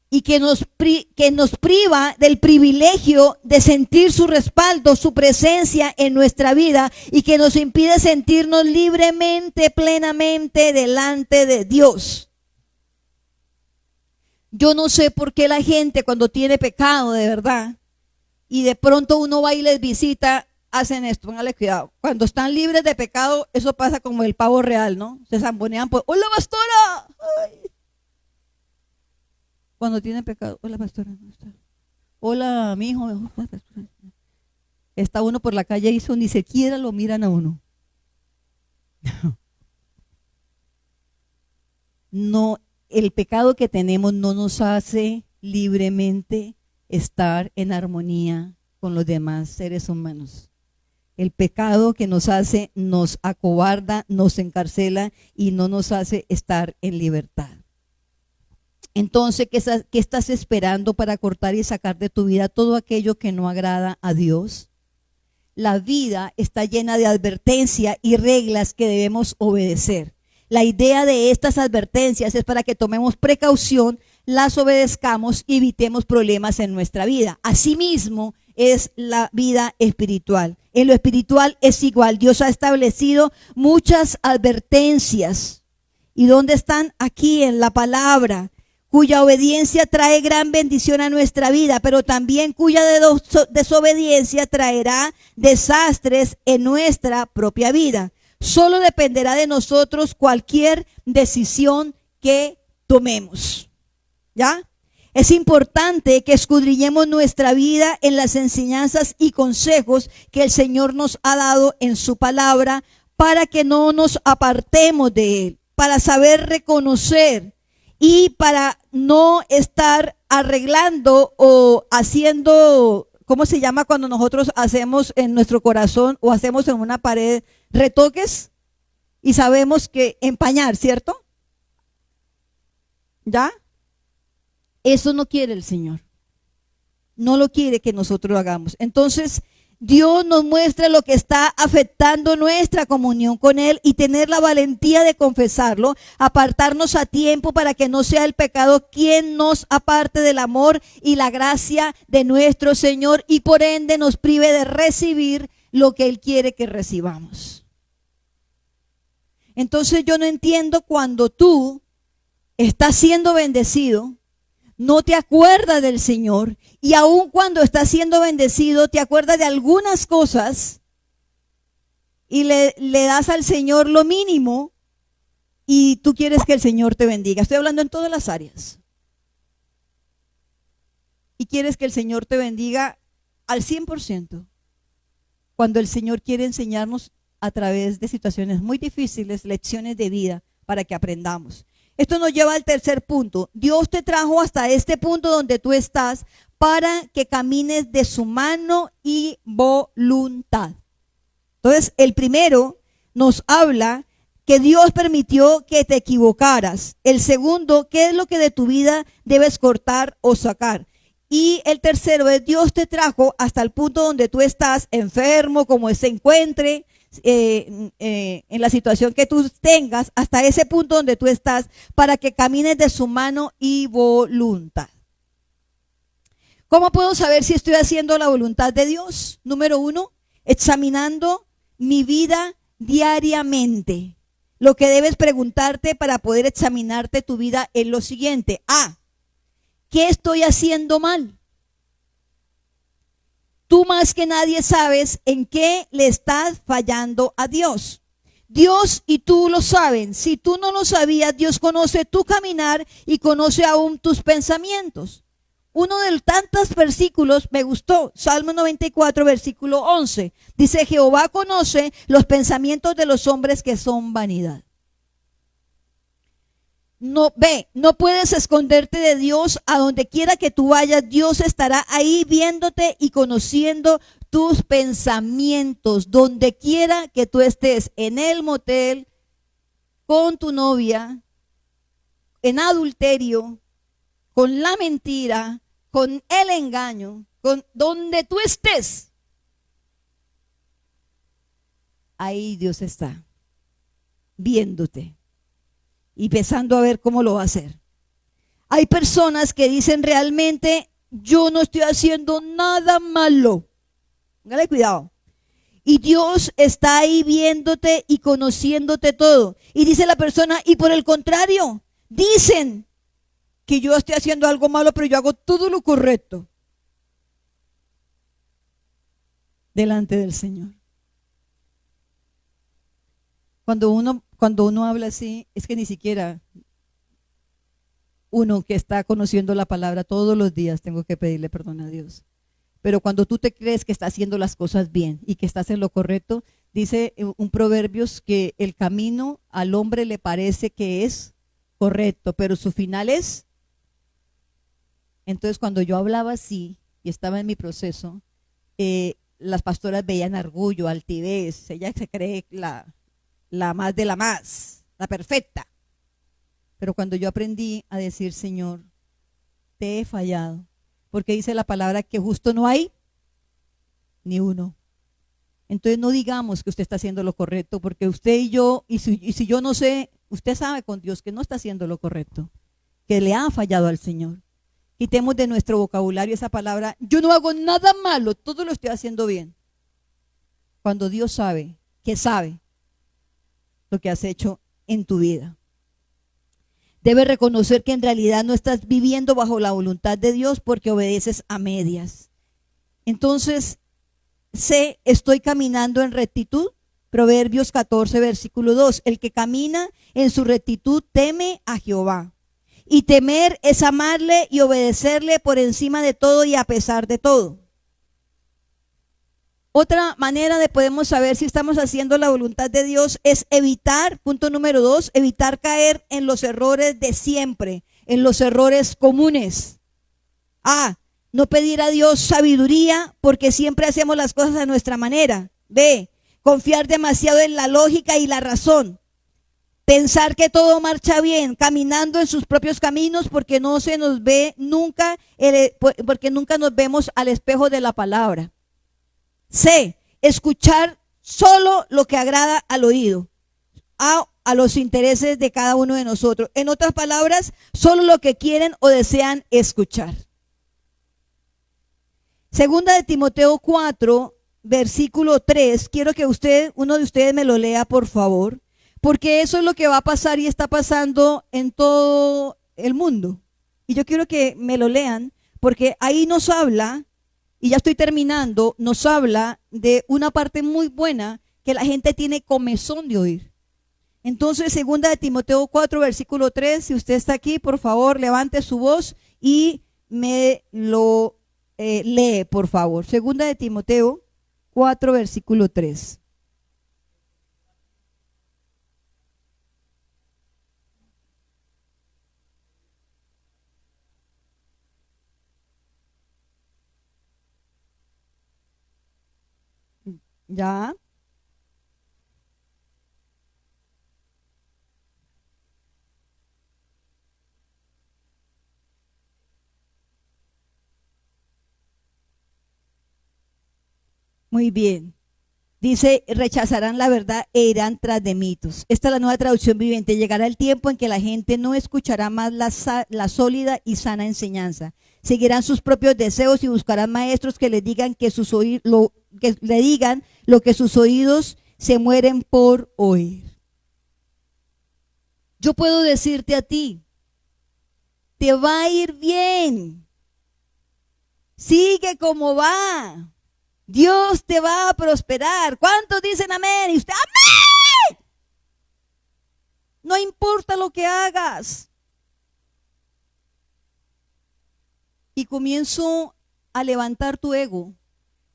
Y que nos priva del privilegio de sentir su respaldo, su presencia en nuestra vida, y que nos impide sentirnos libremente, plenamente delante de Dios. Yo no sé por qué la gente cuando tiene pecado de verdad y de pronto uno va y les visita, hacen esto, póngale cuidado. Cuando están libres de pecado, eso pasa como el pavo real, ¿no? Se zambonean por, ¡hola, pastora! ¡Ay! Cuando tienen pecado, hola, pastora. Hola, mi hijo. Está uno por la calle y eso ni siquiera lo miran a uno. No, el pecado que tenemos no nos hace libremente estar en armonía con los demás seres humanos. El pecado que nos hace nos acobarda, nos encarcela y no nos hace estar en libertad. Entonces, ¿qué estás esperando para cortar y sacar de tu vida todo aquello que no agrada a Dios? La vida está llena de advertencias y reglas que debemos obedecer. La idea de estas advertencias es para que tomemos precaución, las obedezcamos y evitemos problemas en nuestra vida. Asimismo, es la vida espiritual. En lo espiritual es igual. Dios ha establecido muchas advertencias. ¿Y dónde están? Aquí en la palabra, cuya obediencia trae gran bendición a nuestra vida, pero también cuya desobediencia traerá desastres en nuestra propia vida. Solo dependerá de nosotros cualquier decisión que tomemos. ¿Ya? Es importante que escudriñemos nuestra vida en las enseñanzas y consejos que el Señor nos ha dado en su palabra para que no nos apartemos de Él, para saber reconocer y para no estar arreglando o haciendo, ¿cómo se llama cuando nosotros hacemos en nuestro corazón o hacemos en una pared retoques y sabemos que empañar, ¿cierto? ¿Ya? Eso no quiere el Señor. No lo quiere que nosotros lo hagamos. Entonces, Dios nos muestra lo que está afectando nuestra comunión con Él y tener la valentía de confesarlo, apartarnos a tiempo para que no sea el pecado quien nos aparte del amor y la gracia de nuestro Señor y por ende nos prive de recibir lo que Él quiere que recibamos. Entonces yo no entiendo cuando tú estás siendo bendecido, no te acuerdas del Señor y aun cuando estás siendo bendecido te acuerdas de algunas cosas y le das al Señor lo mínimo y tú quieres que el Señor te bendiga. Estoy hablando en todas las áreas. Y quieres que el Señor te bendiga al 100%, cuando el Señor quiere enseñarnos a través de situaciones muy difíciles, lecciones de vida para que aprendamos. Esto nos lleva al tercer punto. Dios te trajo hasta este punto donde tú estás para que camines de su mano y voluntad. Entonces, el primero nos habla que Dios permitió que te equivocaras. El segundo, ¿qué es lo que de tu vida debes cortar o sacar? Y el tercero es Dios te trajo hasta el punto donde tú estás enfermo, como se encuentre, en la situación que tú tengas, hasta ese punto donde tú estás, para que camines de su mano y voluntad. ¿Cómo puedo saber si estoy haciendo la voluntad de Dios? Número 1, examinando mi vida diariamente. Lo que debes preguntarte para poder examinarte tu vida es lo siguiente. A, ¿qué estoy haciendo mal? Tú más que nadie sabes en qué le estás fallando a Dios. Dios y tú lo saben. Si tú no lo sabías, Dios conoce tu caminar y conoce aún tus pensamientos. Uno de tantos versículos me gustó, Salmo 94, versículo 11. Dice, Jehová conoce los pensamientos de los hombres que son vanidad. No puedes esconderte de Dios. A donde quiera que tú vayas, Dios estará ahí viéndote y conociendo tus pensamientos. Donde quiera que tú estés, en el motel, con tu novia, en adulterio, con la mentira, con el engaño, con donde tú estés, ahí Dios está viéndote y empezando a ver cómo lo va a hacer. Hay personas que dicen realmente, yo no estoy haciendo nada malo. Póngale cuidado. Y Dios está ahí viéndote y conociéndote todo. Y dice la persona, y por el contrario, dicen que yo estoy haciendo algo malo, pero yo hago todo lo correcto delante del Señor. Cuando uno habla así, es que ni siquiera uno que está conociendo la palabra todos los días tengo que pedirle perdón a Dios. Pero cuando tú te crees que estás haciendo las cosas bien y que estás en lo correcto, dice un Proverbios que el camino al hombre le parece que es correcto, pero su final es. Entonces, cuando yo hablaba así y estaba en mi proceso, las pastoras veían orgullo, altivez. Ella se cree la más de la más, la perfecta. Pero cuando yo aprendí a decir, Señor, te he fallado, porque dice la palabra que justo no hay ni uno. Entonces no digamos que usted está haciendo lo correcto, porque usted y yo, y si yo no sé, usted sabe con Dios que no está haciendo lo correcto, que le ha fallado al Señor. Quitemos de nuestro vocabulario esa palabra, yo no hago nada malo, todo lo estoy haciendo bien. Cuando Dios sabe lo que has hecho en tu vida. Debes reconocer que en realidad no estás viviendo bajo la voluntad de Dios porque obedeces a medias. Entonces, estoy caminando en rectitud. Proverbios 14, versículo 2. El que camina en su rectitud teme a Jehová. Y temer es amarle y obedecerle por encima de todo y a pesar de todo. Otra manera de podemos saber si estamos haciendo la voluntad de Dios es evitar, punto número 2, evitar caer en los errores de siempre, en los errores comunes. A, no pedir a Dios sabiduría porque siempre hacemos las cosas a nuestra manera. B, confiar demasiado en la lógica y la razón. Pensar que todo marcha bien, caminando en sus propios caminos porque no se nos ve nunca, porque nunca nos vemos al espejo de la palabra. C, escuchar solo lo que agrada al oído, a los intereses de cada uno de nosotros. En otras palabras, solo lo que quieren o desean escuchar. Segunda de Timoteo 4, versículo 3, quiero que uno de ustedes me lo lea, por favor. Porque eso es lo que va a pasar y está pasando en todo el mundo. Y yo quiero que me lo lean, porque ahí nos habla, y ya estoy terminando, nos habla de una parte muy buena que la gente tiene comezón de oír. Entonces, segunda de Timoteo 4, versículo 3, si usted está aquí, por favor, levante su voz y me lo lee, por favor. Segunda de Timoteo 4, versículo 3. ¿Ya? Muy bien. Dice, rechazarán la verdad e irán tras de mitos. Esta es la Nueva Traducción Viviente. Llegará el tiempo en que la gente no escuchará más la sólida y sana enseñanza. Seguirán sus propios deseos y buscarán maestros que les digan que le digan lo que sus oídos se mueren por oír. Yo puedo decirte a ti, te va a ir bien. Sigue como va. Dios te va a prosperar. ¿Cuántos dicen amén? Y usted, amén. No importa lo que hagas. Y comienzo a levantar tu ego.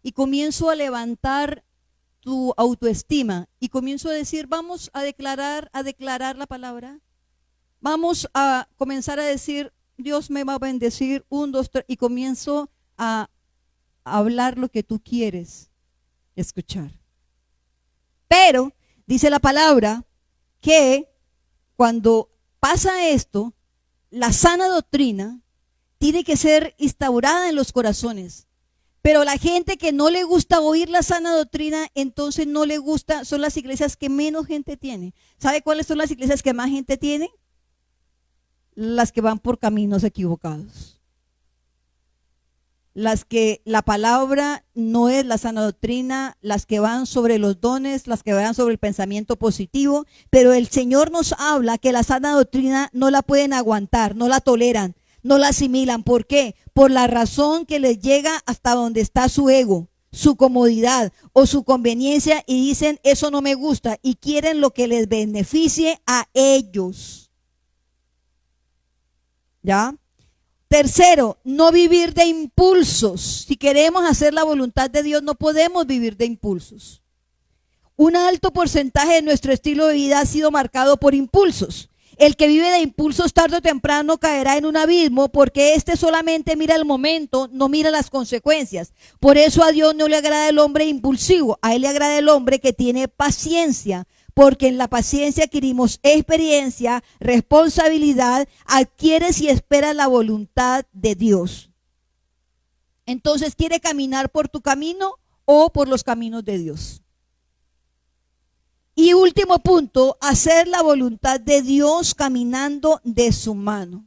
Y comienzo a levantar tu autoestima. Y comienzo a decir, vamos a declarar la palabra. Vamos a comenzar a decir, Dios me va a bendecir, 1, 2, 3. Y comienzo a hablar lo que tú quieres escuchar. Pero dice la palabra que cuando pasa esto, la sana doctrina tiene que ser instaurada en los corazones. Pero la gente que no le gusta oír la sana doctrina, entonces no le gusta, son las iglesias que menos gente tiene. ¿Sabe cuáles son las iglesias que más gente tiene? Las que van por caminos equivocados. Las que la palabra no es la sana doctrina, las que van sobre los dones, las que van sobre el pensamiento positivo, pero el Señor nos habla que la sana doctrina no la pueden aguantar, no la toleran, no la asimilan. ¿Por qué? Por la razón que les llega hasta donde está su ego, su comodidad o su conveniencia, y dicen, eso no me gusta, y quieren lo que les beneficie a ellos. ¿Ya? Tercero, no vivir de impulsos. Si queremos hacer la voluntad de Dios, no podemos vivir de impulsos. Un alto porcentaje de nuestro estilo de vida ha sido marcado por impulsos. El que vive de impulsos tarde o temprano caerá en un abismo, porque éste solamente mira el momento, no mira las consecuencias. Por eso a Dios no le agrada el hombre impulsivo, a Él le agrada el hombre que tiene paciencia, porque en la paciencia adquirimos experiencia, responsabilidad, adquieres y esperas la voluntad de Dios. Entonces, ¿quiere caminar por tu camino o por los caminos de Dios? Y último punto, hacer la voluntad de Dios caminando de su mano.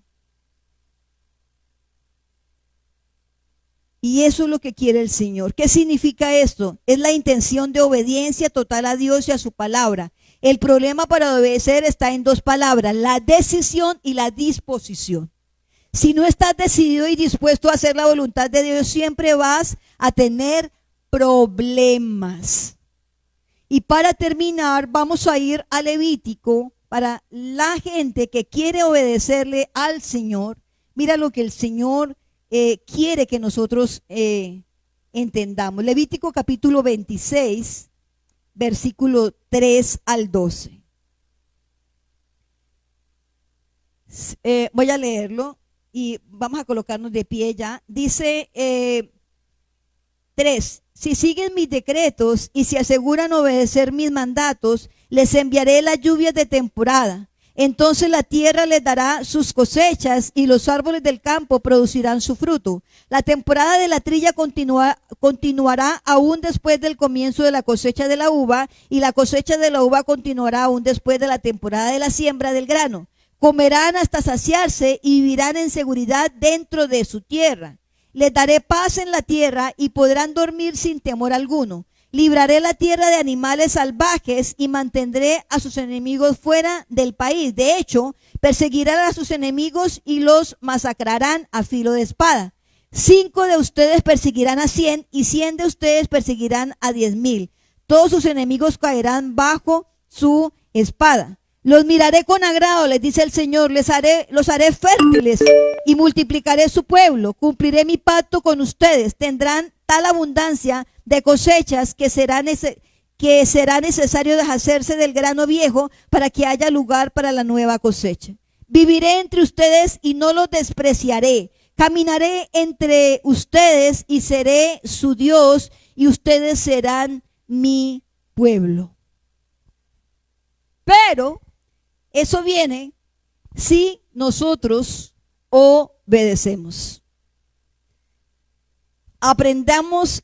Y eso es lo que quiere el Señor. ¿Qué significa esto? Es la intención de obediencia total a Dios y a su palabra. El problema para obedecer está en dos palabras, la decisión y la disposición. Si no estás decidido y dispuesto a hacer la voluntad de Dios, siempre vas a tener problemas. Y para terminar, vamos a ir a Levítico para la gente que quiere obedecerle al Señor. Mira lo que el Señor quiere que nosotros entendamos. Levítico capítulo 26, versículo 3 al 12. Voy a leerlo y vamos a colocarnos de pie ya. Dice 3. Si siguen mis decretos y se aseguran obedecer mis mandatos, les enviaré las lluvias de temporada. Entonces la tierra les dará sus cosechas y los árboles del campo producirán su fruto. La temporada de la trilla continuará aún después del comienzo de la cosecha de la uva, y la cosecha de la uva continuará aún después de la temporada de la siembra del grano. Comerán hasta saciarse y vivirán en seguridad dentro de su tierra. Les daré paz en la tierra y podrán dormir sin temor alguno. Libraré la tierra de animales salvajes y mantendré a sus enemigos fuera del país. De hecho, perseguirán a sus enemigos y los masacrarán a filo de espada. 5 de ustedes perseguirán a 100 y 100 de ustedes perseguirán a 10,000. Todos sus enemigos caerán bajo su espada. Los miraré con agrado, les dice el Señor, los haré fértiles y multiplicaré su pueblo. Cumpliré mi pacto con ustedes. Tendrán tal abundancia de cosechas que será necesario deshacerse del grano viejo para que haya lugar para la nueva cosecha. Viviré entre ustedes y no los despreciaré. Caminaré entre ustedes y seré su Dios, y ustedes serán mi pueblo. Pero eso viene si nosotros obedecemos. Aprendamos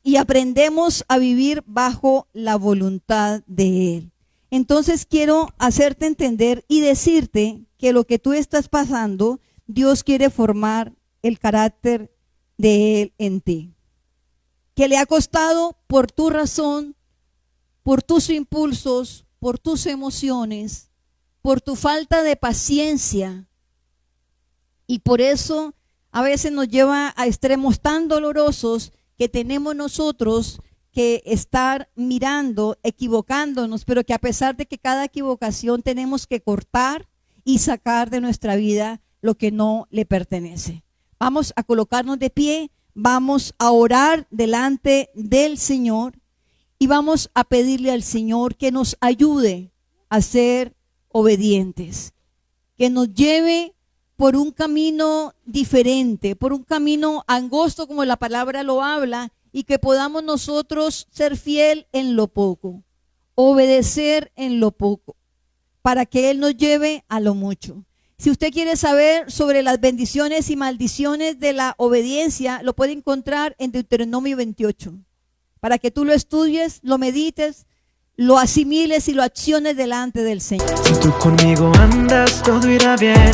a vivir bajo la voluntad de Él. Entonces quiero hacerte entender y decirte que lo que tú estás pasando, Dios quiere formar el carácter de Él en ti. Que le ha costado por tu razón, por tus impulsos, por tus emociones, por tu falta de paciencia, y por eso a veces nos lleva a extremos tan dolorosos que tenemos nosotros que estar mirando, equivocándonos, pero que a pesar de que cada equivocación tenemos que cortar y sacar de nuestra vida lo que no le pertenece. Vamos a colocarnos de pie, vamos a orar delante del Señor y vamos a pedirle al Señor que nos ayude a ser obedientes, que nos lleve por un camino diferente, por un camino angosto como la palabra lo habla, y que podamos nosotros ser fiel en lo poco, obedecer en lo poco, para que Él nos lleve a lo mucho. Si usted quiere saber sobre las bendiciones y maldiciones de la obediencia, lo puede encontrar en Deuteronomio 28, para que tú lo estudies, lo medites, lo asimiles y lo acciones delante del Señor. Si tú conmigo andas, todo irá bien.